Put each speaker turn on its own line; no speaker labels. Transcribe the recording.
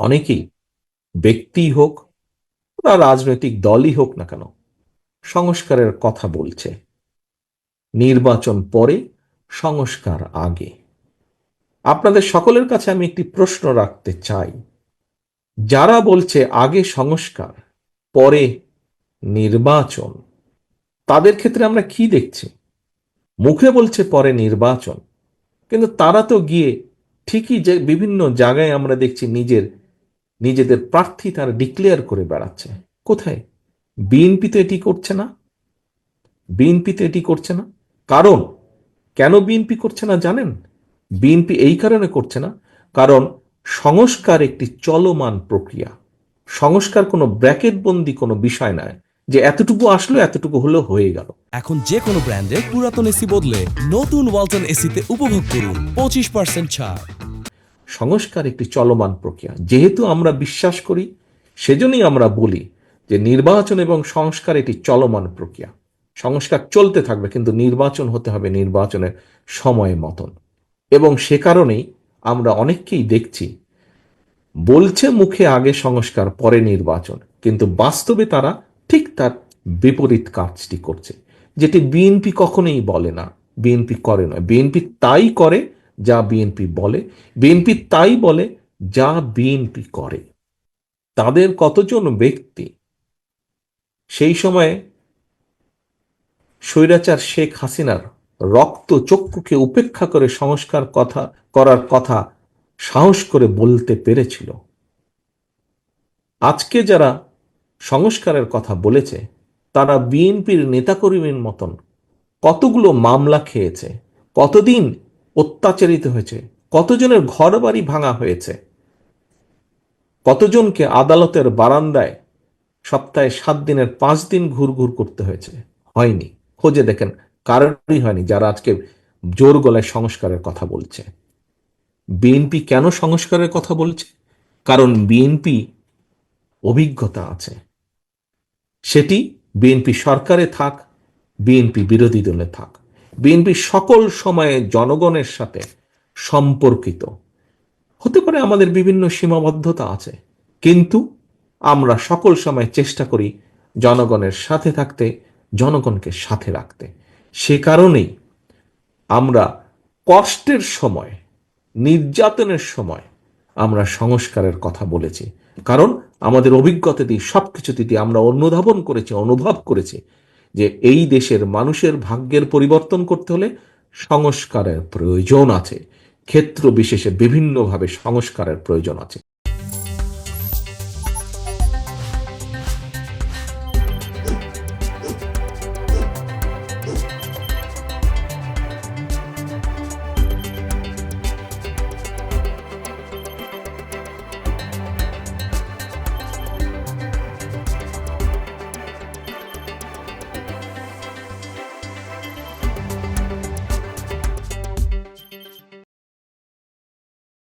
অনেকেই ব্যক্তি হোক বা রাজনৈতিক দলই হোক না কেন সংস্কারের কথা বলছে। নির্বাচন পরে, সংস্কার আগে। আপনাদের সকলের কাছে আমি একটি প্রশ্ন রাখতে চাই, যারা বলছে আগে সংস্কার পরে নির্বাচন, তাদের ক্ষেত্রে আমরা কি দেখছি? মুখে বলছে পরে নির্বাচন, কিন্তু তারা তো গিয়ে ঠিকই যে বিভিন্ন জায়গায় আমরা দেখছি নিজেদের প্রার্থী তারা ডিক্লেয়ার করে বেড়াচ্ছে। কোথায়? বিএনপি তো এটি করছে না। বিএনপি তো এটি করছে না। কারণ কেন বিএনপি করছে না জানেন? বিএনপি এই কারণে করছে না, কারণ সংস্কার একটি চলমান প্রক্রিয়া। সংস্কার কোনো ব্র্যাকেট বন্দি কোনো বিষয় নয় যে এতটুকু আসলো এতটুকু হলো হয়ে গেল।
এখন যে কোনো ব্র্যান্ডের পুরাতন এসি বদলে নতুন ওয়ালটন এসিতে উপভোগ করুন 25% ছাড়।
সংস্কার একটি চলমান প্রক্রিয়া, যেহেতু আমরা বিশ্বাস করি সেজন্যই আমরা বলি যে নির্বাচন এবং সংস্কার এটি চলমান প্রক্রিয়া। সংস্কার চলতে থাকবে, কিন্তু নির্বাচন হতে হবে নির্বাচনের সময় মতন। এবং সে কারণেই আমরা অনেককেই দেখছি বলছে মুখে আগে সংস্কার পরে নির্বাচন, কিন্তু বাস্তবে তারা ঠিক তার বিপরীত কাজটি করছে, যেটি বিএনপি কখনোই বলে না, বিএনপি করে না। বিএনপি তাই করে যা বিএনপি বলে, বিএনপি তাই বলে যা বিএনপি করে। তাদের কতজন ব্যক্তি সেই সময়ে স্বৈরাচার শেখ হাসিনার রক্ত চক্ষুকে উপেক্ষা করে সংস্কার কথা করার কথা সাহস করে বলতে পেরেছিল? আজকে যারা সংস্কারের কথা বলেছে তারা বিএনপির নেতাকর্মীর মতন কতগুলো মামলা খেয়েছে, কতদিন অত্যাচারিত হয়েছে, কতজনের ঘর বাড়ি ভাঙা হয়েছে, কতজনকে আদালতের বারান্দায় সপ্তাহে 7 দিনের 5 দিন ঘুরঘুর করতে হয়েছে। হয়নি। খোঁজে দেখেন, কারোরই হয়নি যারা আজকে জোর গলায় সংস্কারের কথা বলছে। বিএনপি কেন সংস্কারের কথা বলছে? কারণ বিএনপি অভিজ্ঞতা আছে। সেটি বিএনপি সরকারে থাক, বিএনপি বিরোধী দলে থাক, বিএনপি সকল সময়ে জনগণের সাথে সম্পর্কিত। হতে পারে আমাদের বিভিন্ন সীমাবদ্ধতা আছে, কিন্তু আমরা সকল সময় চেষ্টা করি জনগণের সাথে থাকতে, জনগণকে সাথে রাখতে। সে কারণেই আমরা কষ্টের সময়, নির্যাতনের সময় আমরা সংস্কারের কথা বলেছি। কারণ আমাদের অভিজ্ঞতা দিয়ে সবকিছু দিয়ে আমরা অনুধাবন করেছি, অনুভব করেছি যে এই দেশের মানুষের ভাগ্যের পরিবর্তন করতে হলে সংস্কারের প্রয়োজন আছে। ক্ষেত্র বিশেষে বিভিন্নভাবে সংস্কারের প্রয়োজন আছে।